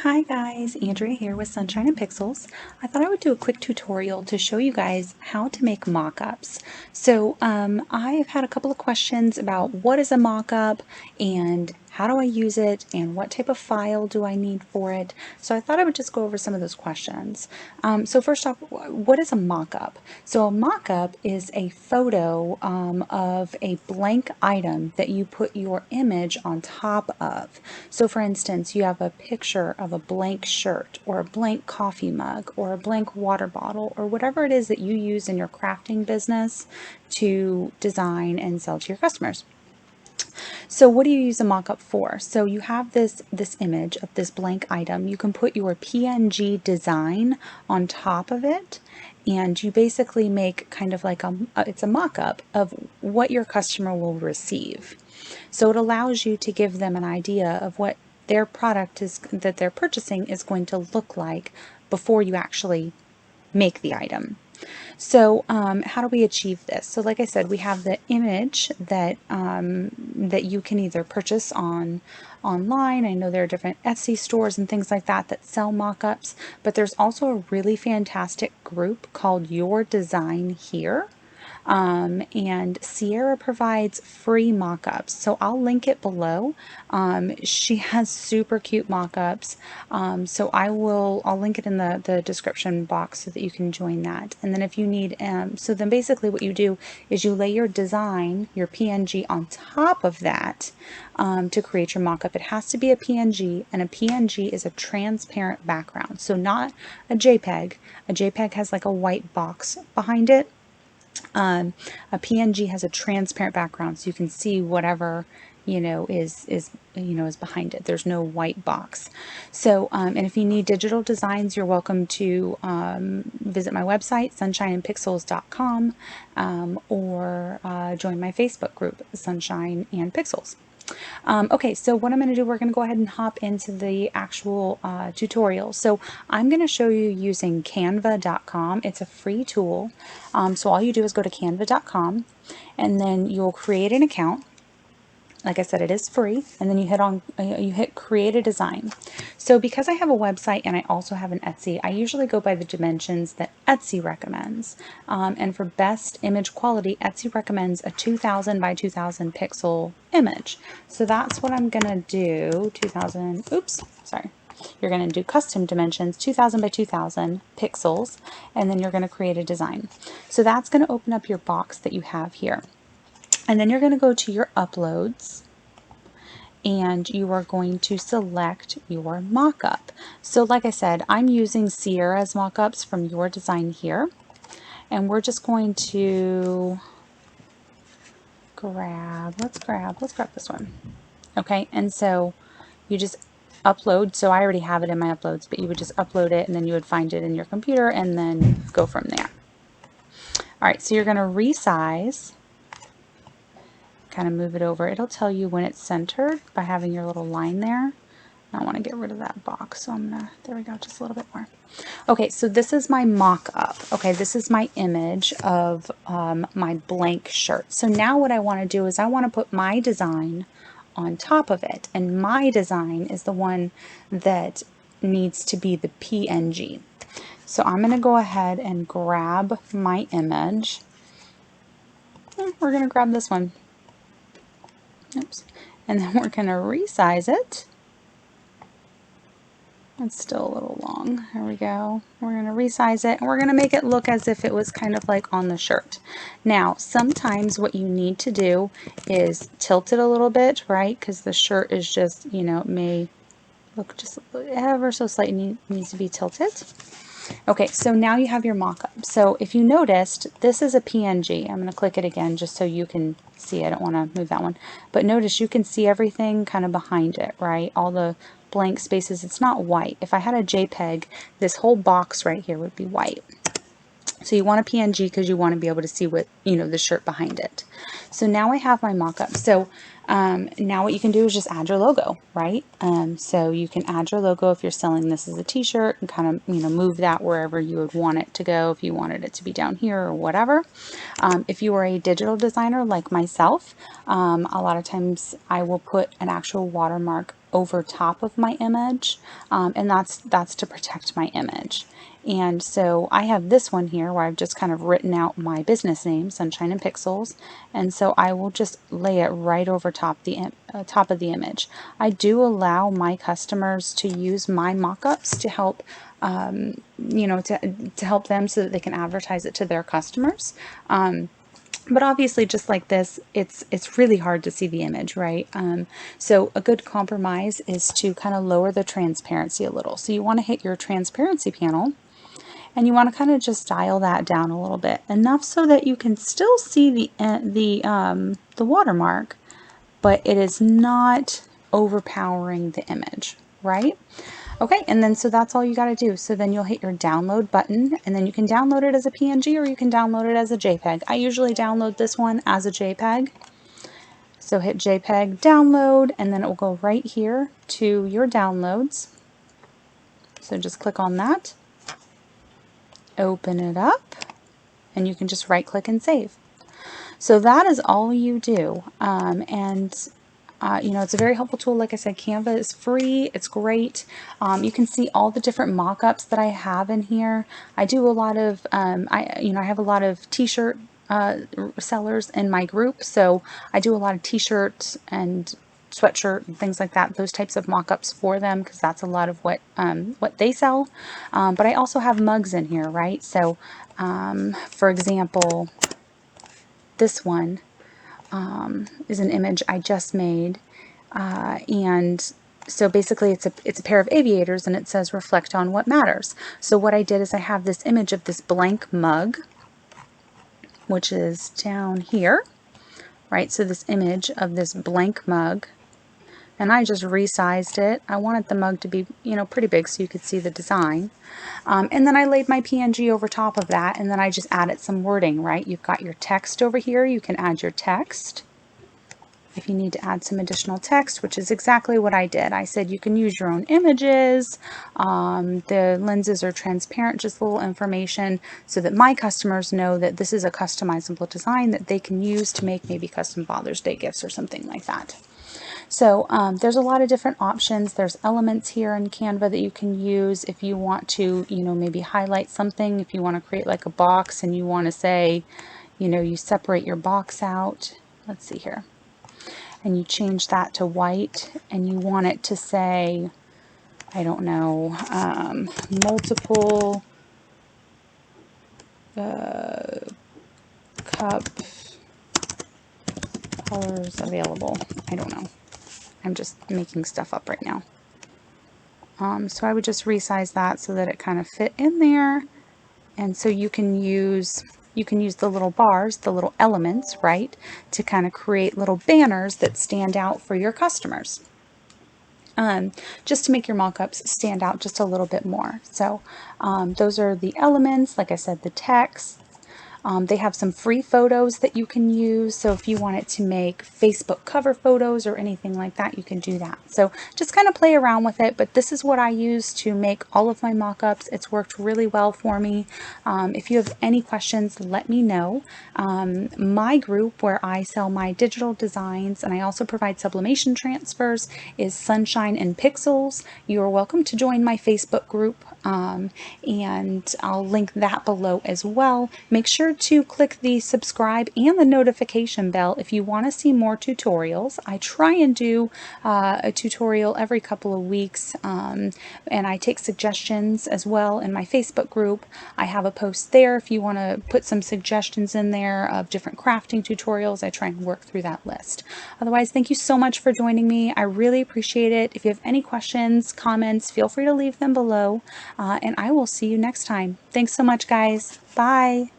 Hi guys, Andrea here with Sunshine and Pixels. I thought I would do a quick tutorial to show you guys how to make mock-ups. So I've had a couple of questions about what is a mock-up and how do I use it and what type of file do I need for it. So I thought I would just go over some of those questions. So first off, what is a mock-up? So a mock-up is a photo of a blank item that you put your image on top of. So for instance, you have a picture of a blank shirt or a blank coffee mug or a blank water bottle or whatever it is that you use in your crafting business to design and sell to your customers. So what do you use a mock-up for? So you have this image of this blank item. You can put your PNG design on top of it, and you basically make kind of like it's a mock-up of what your customer will receive. So it allows you to give them an idea of what their product is that they're purchasing is going to look like before you actually make the item. So how do we achieve this? So like I said, we have the image that that you can either purchase online. I know there are different Etsy stores and things like that that sell mock-ups, but there's also a really fantastic group called Your Design Here. And Sierra provides free mock-ups, so I'll link it below. She has super cute mock-ups, so I'll link it in the description box so that you can join that. And then if you need, so then basically what you do is you lay your design, your PNG on top of that to create your mock-up. It has to be a PNG, and a PNG is a transparent background, so not a JPEG. A JPEG has like a white box behind it. A PNG has a transparent background, so you can see whatever is behind it. There's no white box. So and if you need digital designs, you're welcome to visit my website sunshineandpixels.com, or join my Facebook group Sunshine and Pixels. Okay, so what I'm going to do, we're going to go ahead and hop into the actual tutorial. So I'm going to show you using canva.com. It's a free tool. So all you do is go to canva.com, and then you'll create an account. Like I said, it is free, and then you hit create a design. So because I have a website and I also have an Etsy, I usually go by the dimensions that Etsy recommends. And for best image quality, Etsy recommends a 2000 by 2000 pixel image. So that's what I'm gonna do. 2000, oops, sorry. You're going to do custom dimensions, 2000 by 2000 pixels, and then you're going to create a design. So that's going to open up your box that you have here. And then you're going to go to your uploads, and you are going to select your mock-up. So like I said, I'm using Sierra's mock-ups from Your Design Here, and we're just going to let's grab this one. Okay, and so you just upload. So I already have it in my uploads, but you would just upload it, and then you would find it in your computer and then go from there. All right, so you're going to resize, kind of move it over. It'll tell you when it's centered by having your little line there. I want to get rid of that box, so I'm gonna, there we go, just a little bit more. Okay, so this is my mock-up. Okay, this is my image of my blank shirt. So now what I want to do is I want to put my design on top of it, and my design is the one that needs to be the PNG. So I'm going to go ahead and grab my image. We're going to grab this one. Oops. And then we're going to resize it. It's still a little long. There we go. We're going to resize it, and we're going to make it look as if it was kind of like on the shirt. Now, sometimes what you need to do is tilt it a little bit, right? Because the shirt is just, you know, it may look just ever so slightly needs to be tilted. Okay, so now you have your mock-up. So if you noticed, this is a PNG. I'm going to click it again just so you can see. I don't want to move that one. But notice you can see everything kind of behind it, right? All the blank spaces. It's not white. If I had a JPEG, this whole box right here would be white. So you want a PNG because you want to be able to see what, you know, the shirt behind it. So now I have my mock-up. So now what you can do is just add your logo, right? So you can add your logo if you're selling this as a t-shirt, and kind of, you know, move that wherever you would want it to go, if you wanted it to be down here or whatever. If you are a digital designer like myself, a lot of times I will put an actual watermark over top of my image, and that's to protect my image. And so I have this one here where I've just kind of written out my business name, Sunshine and Pixels, and so I will just lay it right over top of the image. I do allow my customers to use my mock-ups to help you know, to help them so that they can advertise it to their customers. But obviously, just like this, it's really hard to see the image, right? So a good compromise is to kind of lower the transparency a little. So you want to hit your transparency panel, and you want to kind of just dial that down a little bit, enough so that you can still see the watermark, but it is not overpowering the image, right? Okay, and then so that's all you got to do. So then you'll hit your download button, and then you can download it as a PNG or you can download it as a JPEG. I usually download this one as a JPEG. So hit JPEG download, and then it will go right here to your downloads. So just click on that, open it up, and you can just right click and save. So that is all you do. You know, it's a very helpful tool. Like I said, Canva is free. It's great. You can see all the different mock-ups that I have in here. I do a lot of, I have a lot of t-shirt sellers in my group. So I do a lot of t-shirts and sweatshirt and things like that, those types of mock-ups for them, because that's a lot of what they sell. But I also have mugs in here, right? So, for example, this one is an image I just made, and so basically it's a pair of aviators, and it says reflect on what matters. So what I did is I have this image of this blank mug, which is down here, right? So this image of this blank mug, and I just resized it. I wanted the mug to be, you know, pretty big so you could see the design. And then I laid my PNG over top of that, and then I just added some wording, right? You've got your text over here. You can add your text if you need to add some additional text, which is exactly what I did. I said you can use your own images. The lenses are transparent, just a little information so that my customers know that this is a customizable design that they can use to make maybe custom Father's Day gifts or something like that. So there's a lot of different options. There's elements here in Canva that you can use if you want to, you know, maybe highlight something. If you want to create like a box and you want to say, you know, you separate your box out. Let's see here. And you change that to white, and you want it to say, I don't know, multiple cup colors available. I don't know. I'm just making stuff up right now. So I would just resize that so that it kind of fit in there. And so you can use the little bars, the little elements, right, to kind of create little banners that stand out for your customers. Just to make your mock-ups stand out just a little bit more. So those are the elements, like I said, the text. They have some free photos that you can use. So if you wanted to make Facebook cover photos or anything like that, you can do that. So just kind of play around with it. But this is what I use to make all of my mock-ups. It's worked really well for me. If you have any questions, let me know. My group where I sell my digital designs and I also provide sublimation transfers is Sunshine and Pixels. You are welcome to join my Facebook group, and I'll link that below as well. Make sure to click the subscribe and the notification bell if you want to see more tutorials. I try and do a tutorial every couple of weeks, and I take suggestions as well in my Facebook group. I have a post there if you want to put some suggestions in there of different crafting tutorials. I try and work through that list. Otherwise, thank you so much for joining me. I really appreciate it. If you have any questions, comments, feel free to leave them below, and I will see you next time. Thanks so much, guys. Bye.